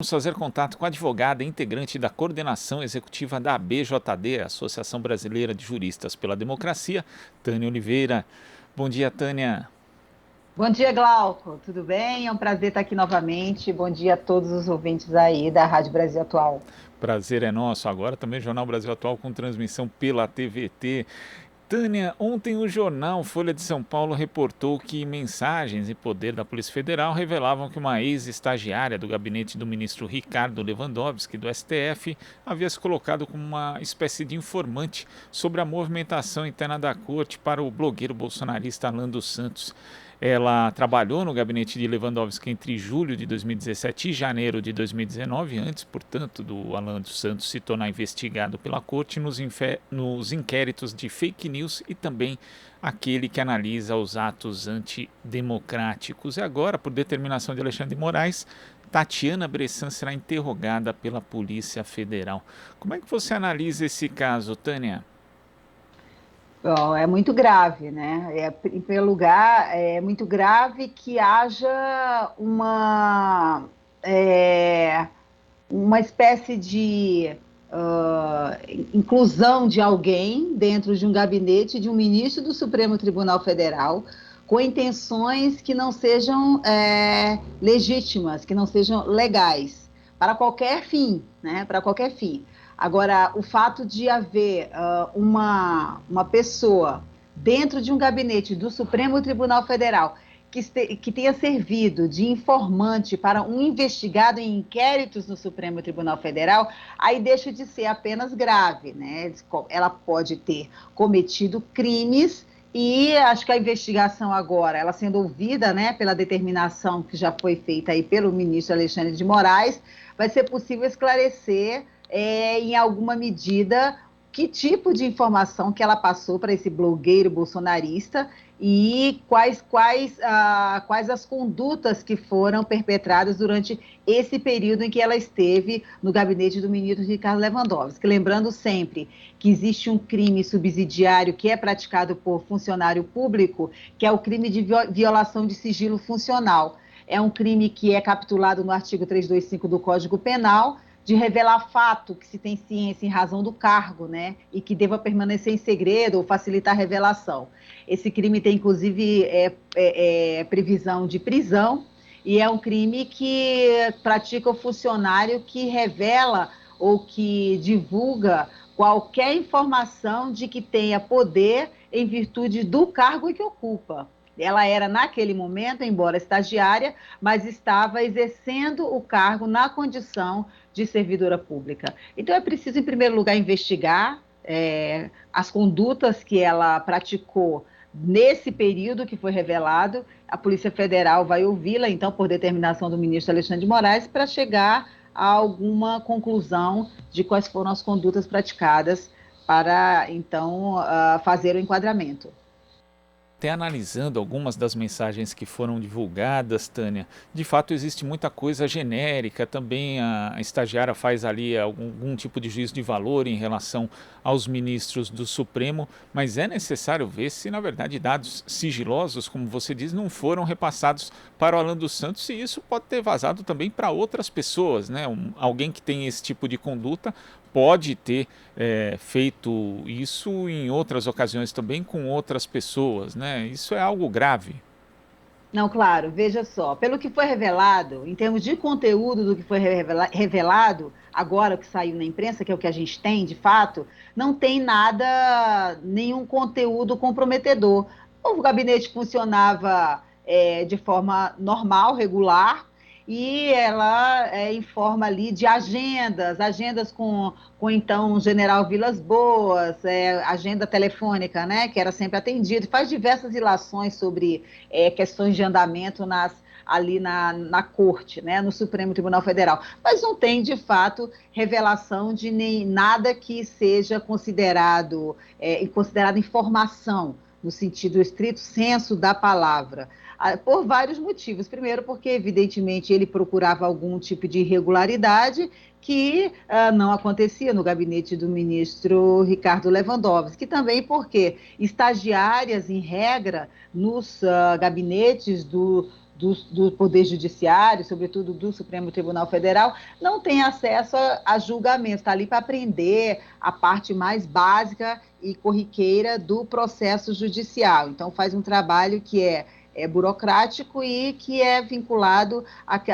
vamos fazer contato com a advogada e integrante da coordenação executiva da ABJD, Associação Brasileira de Juristas pela Democracia, Tânia Oliveira. Bom dia, Tânia. Bom dia, Glauco. Tudo bem? É um prazer estar aqui novamente. Bom dia a todos os ouvintes aí da Rádio Brasil Atual. Prazer é nosso. Agora também Jornal Brasil Atual com transmissão pela TVT. Tânia, ontem o jornal Folha de São Paulo reportou que mensagens e poder da Polícia Federal revelavam que uma ex-estagiária do gabinete do ministro Ricardo Lewandowski, do STF, havia se colocado como uma espécie de informante sobre a movimentação interna da corte para o blogueiro bolsonarista Alan dos Santos. Ela trabalhou no gabinete de Lewandowski entre julho de 2017 e janeiro de 2019, antes, portanto, do Alan dos Santos se tornar investigado pela corte nos inquéritos de fake news e também aquele que analisa os atos antidemocráticos. E agora, por determinação de Alexandre de Moraes, Tatiana Bressan será interrogada pela Polícia Federal. Como é que você analisa esse caso, Tânia? Bom, é muito grave, né? Em primeiro lugar, é muito grave que haja uma espécie de inclusão de alguém dentro de um gabinete de um ministro do Supremo Tribunal Federal com intenções que não sejam legítimas, que não sejam legais, para qualquer fim, né? Para qualquer fim. Agora, o fato de haver uma pessoa dentro de um gabinete do Supremo Tribunal Federal que tenha servido de informante para um investigado em inquéritos no Supremo Tribunal Federal, aí deixa de ser apenas grave, né? Ela pode ter cometido crimes e acho que a investigação agora, ela sendo ouvida, né, pela determinação que já foi feita aí pelo ministro Alexandre de Moraes, vai ser possível esclarecer em alguma medida que tipo de informação que ela passou para esse blogueiro bolsonarista e quais as condutas que foram perpetradas durante esse período em que ela esteve no gabinete do ministro Ricardo Lewandowski. Lembrando sempre que existe um crime subsidiário que é praticado por funcionário público, que é o crime de violação de sigilo funcional. É um crime que é capitulado no artigo 325 do Código Penal, de revelar fato que se tem ciência em razão do cargo, né, e que deva permanecer em segredo ou facilitar a revelação. Esse crime tem, inclusive, previsão de prisão e é um crime que pratica o funcionário que revela ou que divulga qualquer informação de que tenha poder em virtude do cargo que ocupa. Ela era, naquele momento, embora estagiária, mas estava exercendo o cargo na condição de servidora pública. Então, é preciso, em primeiro lugar, investigar as condutas que ela praticou nesse período que foi revelado. A Polícia Federal vai ouvi-la, então, por determinação do ministro Alexandre de Moraes, para chegar a alguma conclusão de quais foram as condutas praticadas para, então, fazer o enquadramento. Até analisando algumas das mensagens que foram divulgadas, Tânia, de fato existe muita coisa genérica, também a estagiária faz ali algum tipo de juízo de valor em relação aos ministros do Supremo, mas é necessário ver se na verdade dados sigilosos, como você diz, não foram repassados para o Alan dos Santos, e isso pode ter vazado também para outras pessoas, né? Alguém que tem esse tipo de conduta pode ter feito isso em outras ocasiões também com outras pessoas, né? Isso é algo grave. Não, claro, veja só, pelo que foi revelado, em termos de conteúdo do que foi revelado, agora que saiu na imprensa, que é o que a gente tem, de fato, não tem nada, nenhum conteúdo comprometedor. O gabinete funcionava de forma normal, regular, e ela informa ali de agendas com então o general Vilas Boas, agenda telefônica, né, que era sempre atendido, faz diversas ilações sobre questões de andamento ali na corte, né, no Supremo Tribunal Federal, mas não tem, de fato, revelação de nada que seja considerado informação, no sentido estrito senso da palavra, por vários motivos. Primeiro, porque, evidentemente, ele procurava algum tipo de irregularidade que não acontecia no gabinete do ministro Ricardo Lewandowski, e também porque estagiárias, em regra, nos gabinetes do Poder Judiciário, sobretudo do Supremo Tribunal Federal, não tem acesso a julgamento, está ali para aprender a parte mais básica e corriqueira do processo judicial. Então, faz um trabalho que é burocrático e que é vinculado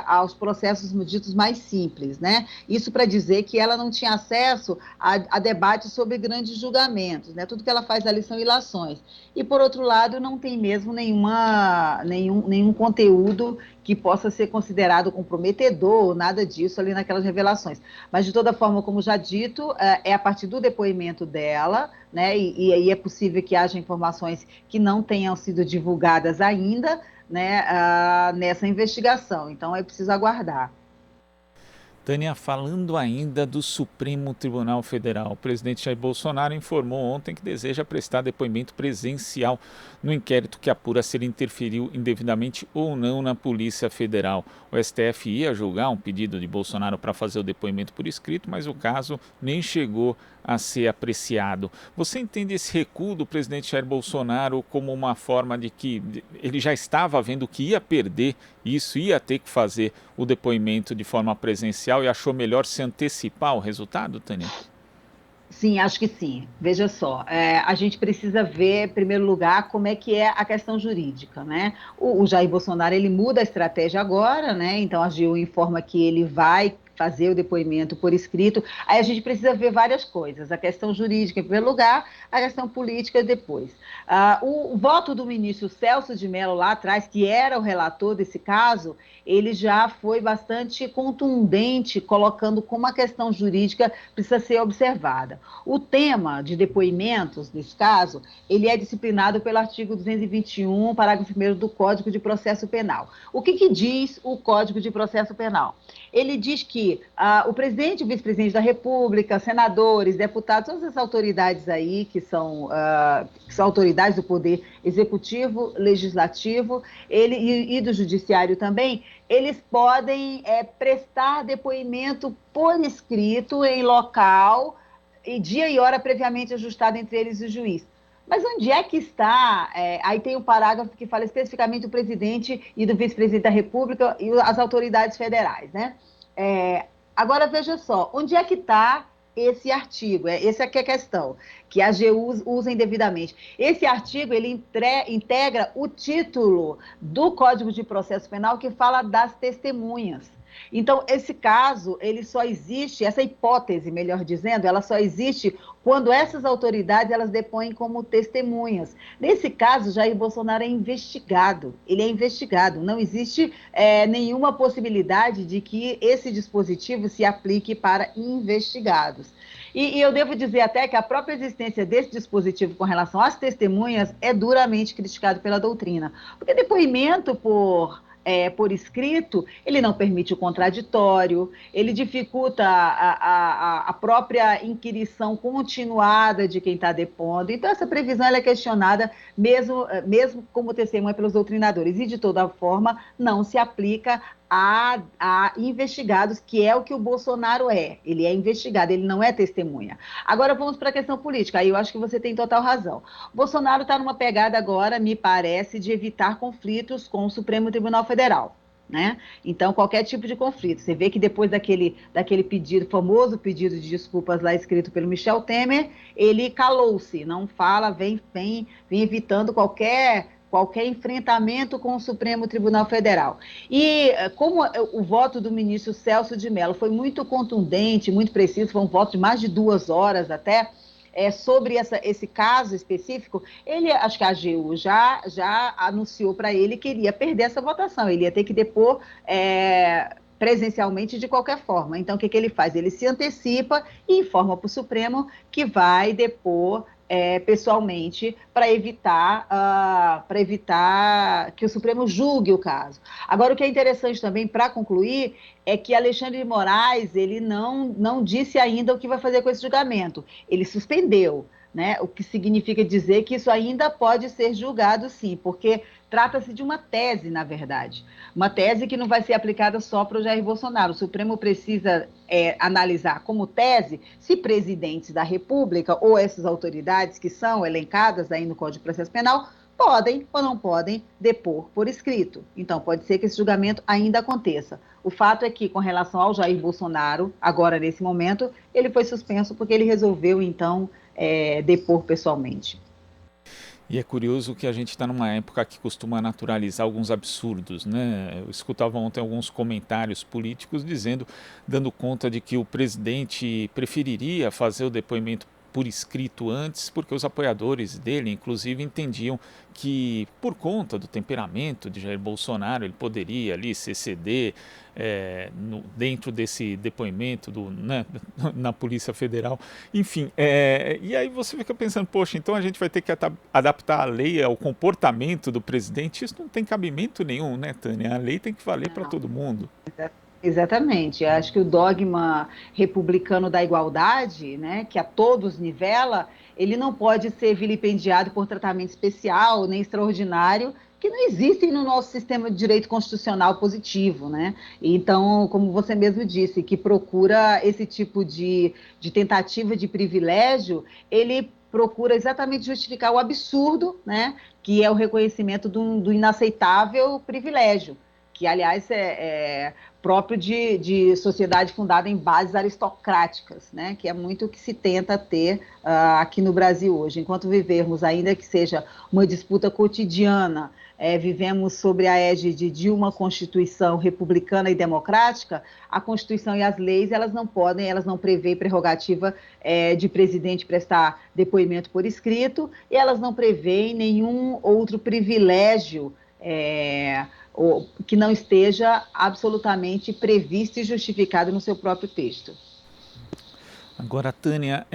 aos processos ditos mais simples, né? Isso para dizer que ela não tinha acesso a debates sobre grandes julgamentos, né? Tudo que ela faz ali são ilações. E, por outro lado, não tem mesmo nenhum conteúdo que possa ser considerado comprometedor, nada disso ali naquelas revelações. Mas, de toda forma, como já dito, é a partir do depoimento dela, né, e aí é possível que haja informações que não tenham sido divulgadas ainda, né, nessa investigação. Então, é preciso aguardar. Tânia, falando ainda do Supremo Tribunal Federal, o presidente Jair Bolsonaro informou ontem que deseja prestar depoimento presencial no inquérito que apura se ele interferiu indevidamente ou não na Polícia Federal. O STF ia julgar um pedido de Bolsonaro para fazer o depoimento por escrito, mas o caso nem chegou a ser apreciado. Você entende esse recuo do presidente Jair Bolsonaro como uma forma de que ele já estava vendo que ia perder isso, ia ter que fazer o depoimento de forma presencial e achou melhor se antecipar ao resultado, Tânia? Sim, acho que sim. Veja só, a gente precisa ver, em primeiro lugar, como é que é a questão jurídica, né? O Jair Bolsonaro, ele muda a estratégia agora, né? Então, a AGU informa que ele vai fazer o depoimento por escrito. Aí a gente precisa ver várias coisas, a questão jurídica em primeiro lugar, a questão política depois. O voto do ministro Celso de Mello lá atrás, que era o relator desse caso, ele já foi bastante contundente, colocando como a questão jurídica precisa ser observada. O tema de depoimentos, nesse caso, ele é disciplinado pelo artigo 221, parágrafo 1º do Código de Processo Penal. O que diz o Código de Processo Penal? Ele diz que o presidente e o vice-presidente da República, senadores, deputados, todas as autoridades aí que são autoridades do poder executivo, legislativo e do judiciário também, eles podem prestar depoimento por escrito em local e dia e hora previamente ajustado entre eles e o juiz. Mas onde é que está? Aí tem um parágrafo que fala especificamente do presidente e do vice-presidente da República e as autoridades federais, né? Agora, veja só, onde é que está esse artigo? Essa é que é a questão, que a AGU usa indevidamente. Esse artigo, ele integra o título do Código de Processo Penal que fala das testemunhas. Então, esse caso, ele só existe, essa hipótese, melhor dizendo, ela só existe quando essas autoridades, elas depõem como testemunhas. Nesse caso, Jair Bolsonaro é investigado, ele é investigado, não existe nenhuma possibilidade de que esse dispositivo se aplique para investigados. E eu devo dizer até que a própria existência desse dispositivo com relação às testemunhas é duramente criticado pela doutrina, porque depoimento por escrito, ele não permite o contraditório, ele dificulta a própria inquirição continuada de quem está depondo. Então, essa previsão ela é questionada mesmo como testemunha pelos doutrinadores. E, de toda forma, não se aplica a investigados, que é o que o Bolsonaro é. Ele é investigado, ele não é testemunha. Agora, vamos para a questão política. Aí eu acho que você tem total razão. Bolsonaro está numa pegada agora, me parece, de evitar conflitos com o Supremo Tribunal Federal. Né? Então, qualquer tipo de conflito. Você vê que depois daquele pedido, famoso pedido de desculpas lá escrito pelo Michel Temer, ele calou-se, não fala, vem evitando qualquer enfrentamento com o Supremo Tribunal Federal. E como o voto do ministro Celso de Mello foi muito contundente, muito preciso, foi um voto de mais de 2 horas até, sobre esse caso específico, acho que a AGU já anunciou para ele que iria perder essa votação, ele ia ter que depor presencialmente de qualquer forma. Então, o que ele faz? Ele se antecipa e informa para o Supremo que vai depor pessoalmente para evitar que o Supremo julgue o caso. Agora, o que é interessante também, para concluir, é que Alexandre de Moraes, ele não disse ainda o que vai fazer com esse julgamento. Ele suspendeu, né? O que significa dizer que isso ainda pode ser julgado, sim, porque trata-se de uma tese, na verdade. Uma tese que não vai ser aplicada só para o Jair Bolsonaro. O Supremo precisa analisar como tese se presidentes da República ou essas autoridades que são elencadas aí no Código de Processo Penal podem ou não podem depor por escrito. Então, pode ser que esse julgamento ainda aconteça. O fato é que, com relação ao Jair Bolsonaro, agora nesse momento, ele foi suspenso porque ele resolveu, então, depor pessoalmente. E é curioso que a gente está numa época que costuma naturalizar alguns absurdos, né? Eu escutava ontem alguns comentários políticos dando conta de que o presidente preferiria fazer o depoimento por escrito antes, porque os apoiadores dele, inclusive, entendiam que, por conta do temperamento de Jair Bolsonaro, ele poderia ali se exceder dentro desse depoimento né, na Polícia Federal. Enfim, e aí você fica pensando, poxa, então a gente vai ter que adaptar a lei ao comportamento do presidente. Isso não tem cabimento nenhum, né, Tânia? A lei tem que valer para todo mundo. Exatamente. Eu acho que o dogma republicano da igualdade, né, que a todos nivela, ele não pode ser vilipendiado por tratamento especial nem extraordinário, que não existem no nosso sistema de direito constitucional positivo, né? Então, como você mesmo disse, que procura esse tipo de tentativa de privilégio, ele procura exatamente justificar o absurdo, né, que é o reconhecimento do inaceitável privilégio, que, aliás, é próprio de sociedade fundada em bases aristocráticas, né? Que é muito o que se tenta ter aqui no Brasil hoje. Enquanto vivermos, ainda que seja uma disputa cotidiana, vivemos sobre a égide de uma Constituição republicana e democrática, a Constituição e as leis, elas não prevêem prerrogativa de presidente prestar depoimento por escrito, e elas não prevêem nenhum outro privilégio que não esteja absolutamente previsto e justificado no seu próprio texto. Agora, Tânia,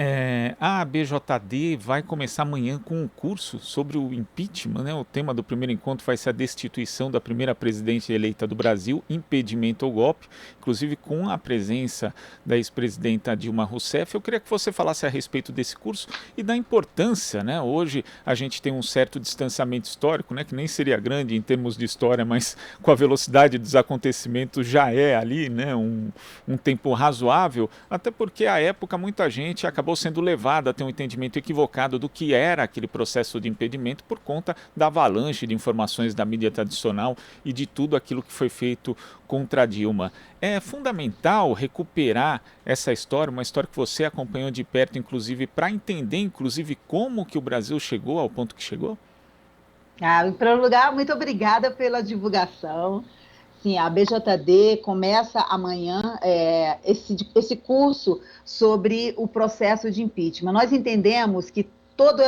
a ABJD vai começar amanhã com um curso sobre o impeachment, né? O tema do primeiro encontro vai ser a destituição da primeira presidente eleita do Brasil, impedimento ao golpe, inclusive com a presença da ex-presidenta Dilma Rousseff. Eu queria que você falasse a respeito desse curso e da importância, né? Hoje a gente tem um certo distanciamento histórico, né? Que nem seria grande em termos de história, mas com a velocidade dos acontecimentos já é ali, né? Um tempo razoável, até porque a época muita gente acabou sendo levada a ter um entendimento equivocado do que era aquele processo de impedimento por conta da avalanche de informações da mídia tradicional e de tudo aquilo que foi feito contra Dilma. É fundamental recuperar essa história, uma história que você acompanhou de perto, inclusive, para entender, inclusive, como que o Brasil chegou ao ponto que chegou? Em primeiro lugar, muito obrigada pela divulgação. Sim, a BJD começa amanhã esse curso sobre o processo de impeachment. Nós entendemos que todo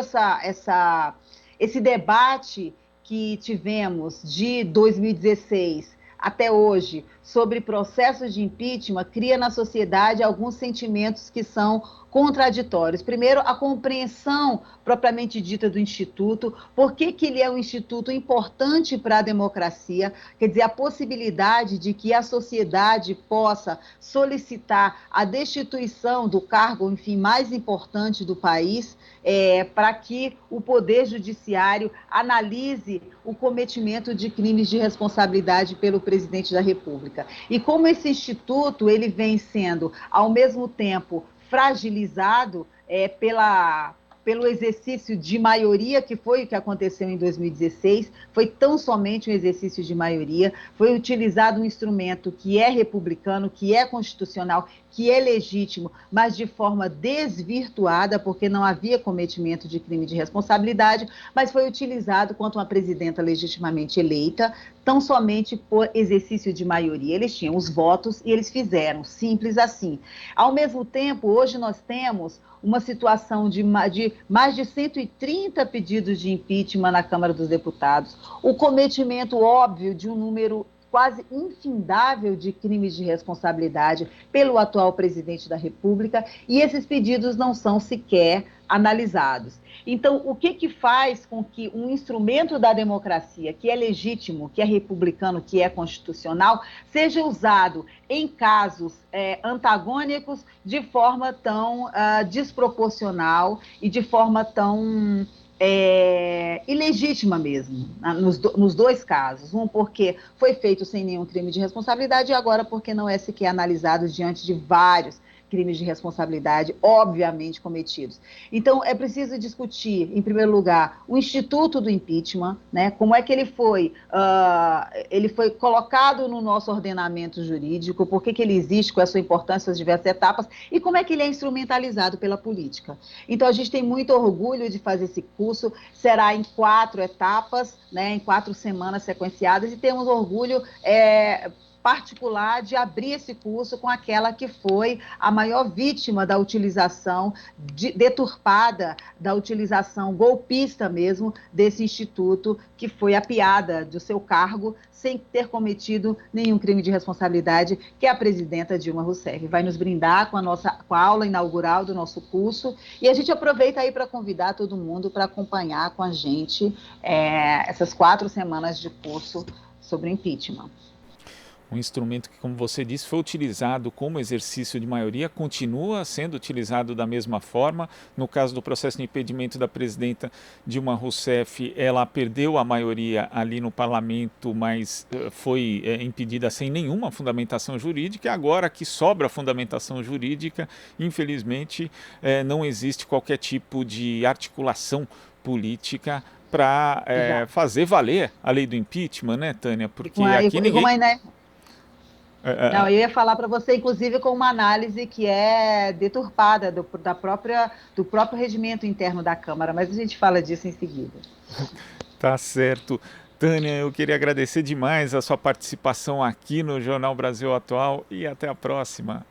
esse debate que tivemos de 2016 até hoje sobre processo de impeachment cria na sociedade alguns sentimentos que são contraditórios. Primeiro, a compreensão propriamente dita do Instituto, por que ele é um instituto importante para a democracia, quer dizer, a possibilidade de que a sociedade possa solicitar a destituição do cargo, enfim, mais importante do país, para que o Poder Judiciário analise o cometimento de crimes de responsabilidade pelo presidente da República. E como esse instituto ele vem sendo, ao mesmo tempo, fragilizado pelo exercício de maioria, que foi o que aconteceu em 2016, foi tão somente um exercício de maioria, foi utilizado um instrumento que é republicano, que é constitucional, que é legítimo, mas de forma desvirtuada, porque não havia cometimento de crime de responsabilidade, mas foi utilizado contra uma presidenta legitimamente eleita, tão somente por exercício de maioria. Eles tinham os votos e eles fizeram, simples assim. Ao mesmo tempo, hoje nós temos uma situação de mais de 130 pedidos de impeachment na Câmara dos Deputados, o cometimento óbvio de um número quase infindável de crimes de responsabilidade pelo atual presidente da República, e esses pedidos não são sequer analisados. Então, o que faz com que um instrumento da democracia, que é legítimo, que é republicano, que é constitucional, seja usado em casos antagônicos de forma tão desproporcional e de forma tão ilegítima mesmo, nos dois casos. Um porque foi feito sem nenhum crime de responsabilidade e agora porque não é sequer analisado diante de vários crimes de responsabilidade, obviamente, cometidos. Então, é preciso discutir, em primeiro lugar, o instituto do impeachment, né? Como é que ele foi colocado no nosso ordenamento jurídico, por que ele existe, qual é a sua importância, as diversas etapas, e como é que ele é instrumentalizado pela política. Então, a gente tem muito orgulho de fazer esse curso, será em 4 etapas, né? Em 4 semanas sequenciadas, e temos orgulho particular de abrir esse curso com aquela que foi a maior vítima da utilização deturpada, da utilização golpista mesmo desse instituto, que foi apiada do seu cargo sem ter cometido nenhum crime de responsabilidade, que é a presidenta Dilma Rousseff. Vai nos brindar com a aula inaugural do nosso curso, e a gente aproveita aí para convidar todo mundo para acompanhar com a gente essas 4 semanas de curso sobre impeachment. Um instrumento que, como você disse, foi utilizado como exercício de maioria, continua sendo utilizado da mesma forma. No caso do processo de impedimento da presidenta Dilma Rousseff, ela perdeu a maioria ali no parlamento, mas foi impedida sem nenhuma fundamentação jurídica. Agora que sobra a fundamentação jurídica, infelizmente, não existe qualquer tipo de articulação política para fazer valer a lei do impeachment, né, Tânia? Porque aqui ninguém... Não, eu ia falar para você, inclusive, com uma análise que é deturpada do próprio regimento interno da Câmara, mas a gente fala disso em seguida. Tá certo. Tânia, eu queria agradecer demais a sua participação aqui no Jornal Brasil Atual e até a próxima.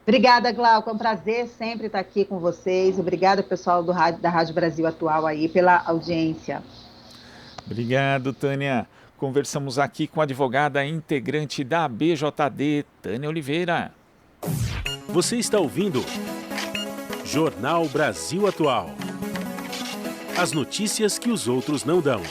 Obrigada, Glauco, é um prazer sempre estar aqui com vocês. Obrigada, pessoal da Rádio Brasil Atual aí, pela audiência. Obrigado, Tânia. Conversamos aqui com a advogada integrante da ABJD, Tânia Oliveira. Você está ouvindo Jornal Brasil Atual. As notícias que os outros não dão.